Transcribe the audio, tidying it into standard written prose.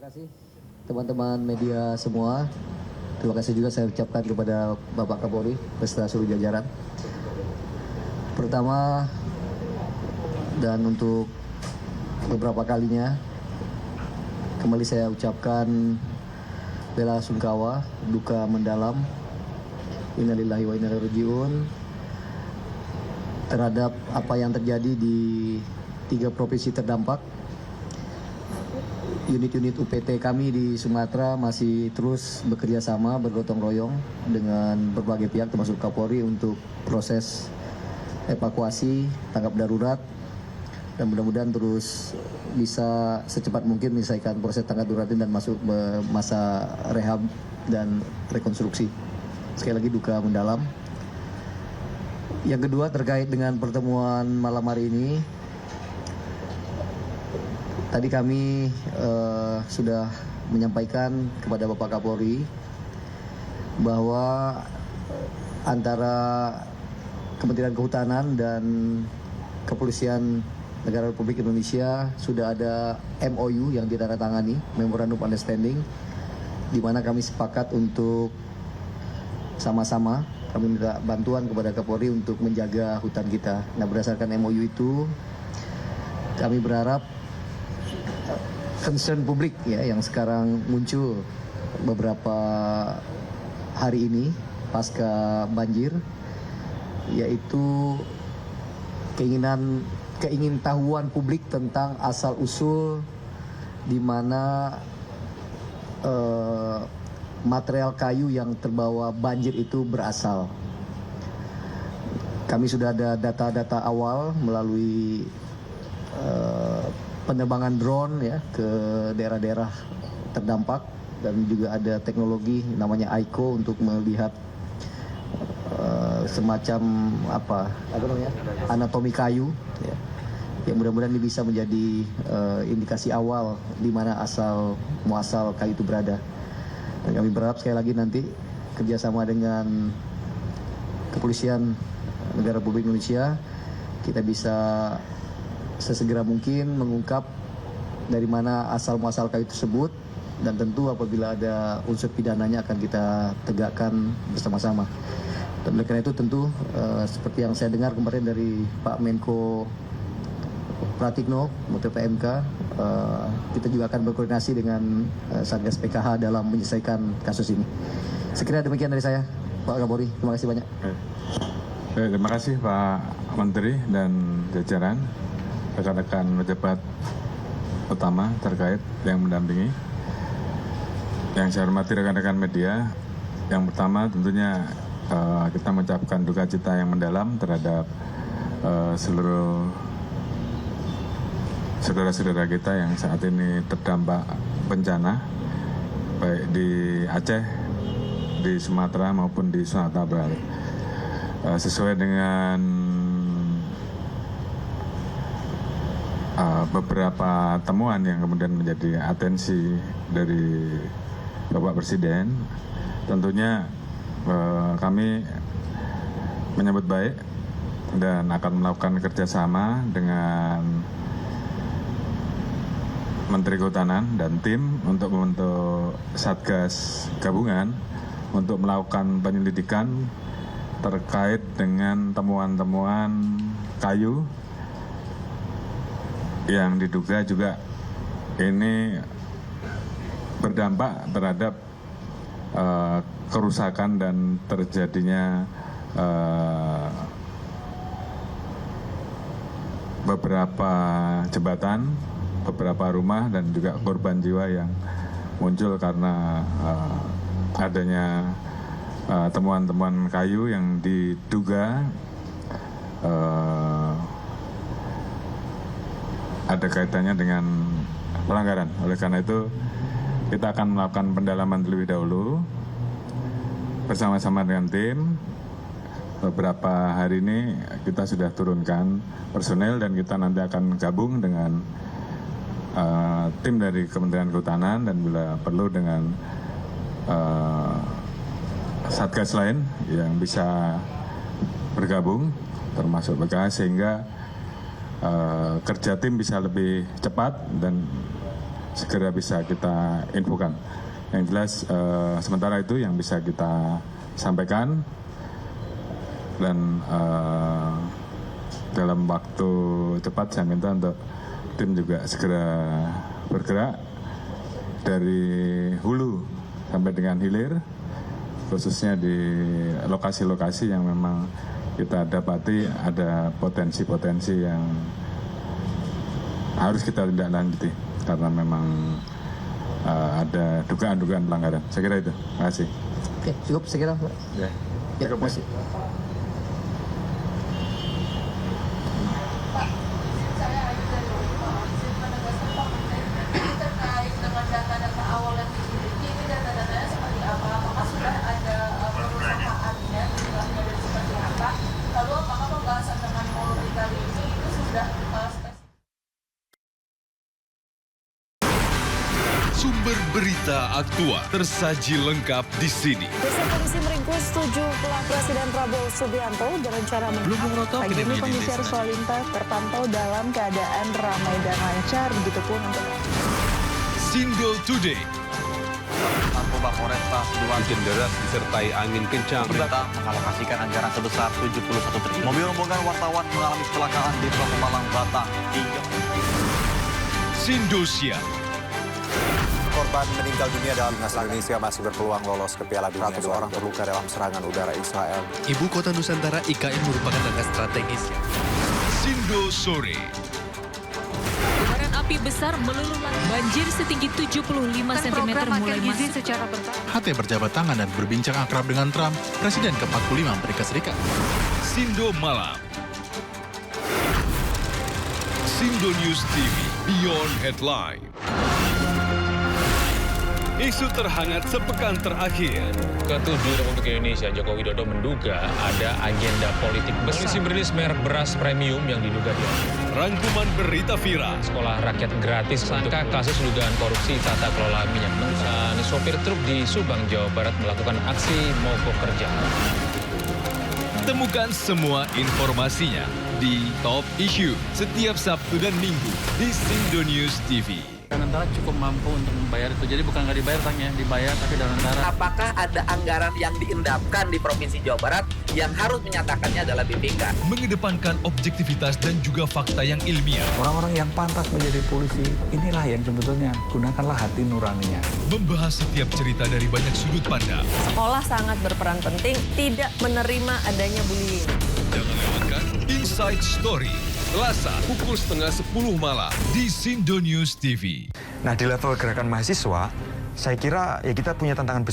kasih teman-teman media semua. Terima kasih juga saya ucapkan kepada Bapak Kapolri beserta seluruh jajaran. Pertama dan untuk beberapa kalinya kembali saya ucapkan bela sungkawa, duka mendalam, innalillahi wa inna ilaihi raji'un terhadap apa yang terjadi di 3 provinsi terdampak. Unit-unit UPT kami di Sumatera masih terus bekerja sama, bergotong royong dengan berbagai pihak termasuk Kapolri untuk proses evakuasi, tanggap darurat, dan mudah-mudahan terus bisa secepat mungkin menyelesaikan proses tanggap darurat dan masuk masa rehab dan rekonstruksi. Sekali lagi duka mendalam. Yang kedua terkait dengan pertemuan malam hari ini. Tadi kami sudah menyampaikan kepada Bapak Kapolri bahwa antara Kementerian Kehutanan dan Kepolisian Negara Republik Indonesia sudah ada MOU yang ditandatangani, Memorandum of Understanding, di mana kami sepakat untuk sama-sama kami minta bantuan kepada Kapolri untuk menjaga hutan kita. Nah, berdasarkan MOU itu kami berharap concern publik ya yang sekarang muncul beberapa hari ini pasca banjir, yaitu keingintahuan publik tentang asal usul di mana material kayu yang terbawa banjir itu berasal. Kami sudah ada data-data awal melalui penerbangan drone ya ke daerah-daerah terdampak, dan juga ada teknologi namanya AICO untuk melihat semacam apa namanya anatomi kayu ya. Yang mudah-mudahan ini bisa menjadi indikasi awal di mana asal muasal kayu itu berada. Dan kami berharap sekali lagi nanti kerjasama dengan Kepolisian Negara Republik Indonesia kita bisa sesegera mungkin mengungkap dari mana asal muasal kayu tersebut, dan tentu apabila ada unsur pidananya akan kita tegakkan bersama-sama. Dan oleh karena itu tentu seperti yang saya dengar kemarin dari Pak Menko Pratikno, Menteri PMK, kita juga akan berkoordinasi dengan Satgas PKH dalam menyelesaikan kasus ini. Sekira demikian dari saya, Pak Kapolri. Terima kasih banyak. Terima kasih Pak Menteri dan jajaran, rekan-rekan pejabat utama terkait yang mendampingi. Yang saya hormati rekan-rekan media, yang pertama tentunya kita mengucapkan duka cita yang mendalam terhadap seluruh saudara-saudara kita yang saat ini terdampak bencana, baik di Aceh, di Sumatera maupun di Sumatera Barat. Sesuai dengan beberapa temuan yang kemudian menjadi atensi dari Bapak Presiden, tentunya kami menyambut baik dan akan melakukan kerjasama dengan Menteri Kehutanan dan tim untuk membentuk Satgas Gabungan untuk melakukan penyelidikan terkait dengan temuan-temuan kayu yang diduga juga ini berdampak terhadap kerusakan dan terjadinya beberapa jembatan, beberapa rumah, dan juga korban jiwa yang muncul karena adanya temuan-temuan kayu yang diduga ada kaitannya dengan pelanggaran. Oleh karena itu kita akan melakukan pendalaman terlebih dahulu bersama-sama dengan tim. Beberapa hari ini kita sudah turunkan personel dan kita nanti akan gabung dengan tim dari Kementerian Kehutanan dan bila perlu dengan satgas lain yang bisa bergabung termasuk PKS, sehingga kerja tim bisa lebih cepat dan segera bisa kita infokan. Yang jelas sementara itu yang bisa kita sampaikan, dan dalam waktu cepat saya minta untuk tim juga segera bergerak dari hulu sampai dengan hilir, khususnya di lokasi-lokasi yang memang kita dapati ada potensi-potensi yang harus kita tindak lanjuti karena memang ada dugaan-dugaan pelanggaran. Saya kira itu. Terima kasih. Oke, cukup saya kira. Ya. Ya, terima kasih. Sumber berita aktual tersaji lengkap di sini. Desa polisi meringkus 7 pelak Presiden Prabowo Subianto berencana pagi ini kondisi arus lalu lintas terpantau dalam keadaan ramai dan lancar, begitupun untuk Sindo Today. Narkoba Polresta Sidoarjo hujan deras disertai angin kencang. Pemerintah mengalokasikan anggaran sebesar 71 triliun. Mobil rombongan wartawan mengalami kecelakaan di Tol Pemalang, Batang. Sindosia. Korban meninggal dunia dalam timnas Indonesia masih berpeluang lolos ke Piala Dunia. 100 orang terluka dalam serangan udara Israel. Ibu kota Nusantara IKN merupakan langkah strategis. Sindo Sore. Kobaran api besar meluluh lantai. Banjir setinggi 75 cm mulai masuk secara bertahap. HT berjabat tangan dan berbincang akrab dengan Trump, Presiden ke-45 Amerika Serikat. Sindo Malam. Sindo News TV Beyond Headline. Isu terhangat sepekan terakhir. Ke-7 Republik Indonesia, Joko Widodo menduga ada agenda politik besar. Polisi merilis merek beras premium yang diduga Rangkuman berita viral. sekolah rakyat gratis sangka kasus dugaan korupsi tata kelola minyak mentah. Sopir truk di Subang, Jawa Barat melakukan aksi mogok kerja. Temukan semua informasinya di Top Issue setiap Sabtu dan Minggu di Sindo News TV. Danantara cukup mampu untuk membayar itu. Jadi bukan nggak dibayar, tanya dibayar, tapi Danantara. Apakah ada anggaran yang diendapkan di Provinsi Jawa Barat yang harus menyatakannya adalah BPK? Mengedepankan objektivitas dan juga fakta yang ilmiah. Orang-orang yang pantas menjadi polisi, inilah yang sebetulnya gunakanlah hati nuraninya. Membahas setiap cerita dari banyak sudut pandang. sekolah sangat berperan penting, tidak menerima adanya bullying. Jangan lewatkan Inside Story. Selasa pukul 9:30 malam di Sindo News TV. Nah, di level gerakan mahasiswa, saya kira ya kita punya tantangan besar.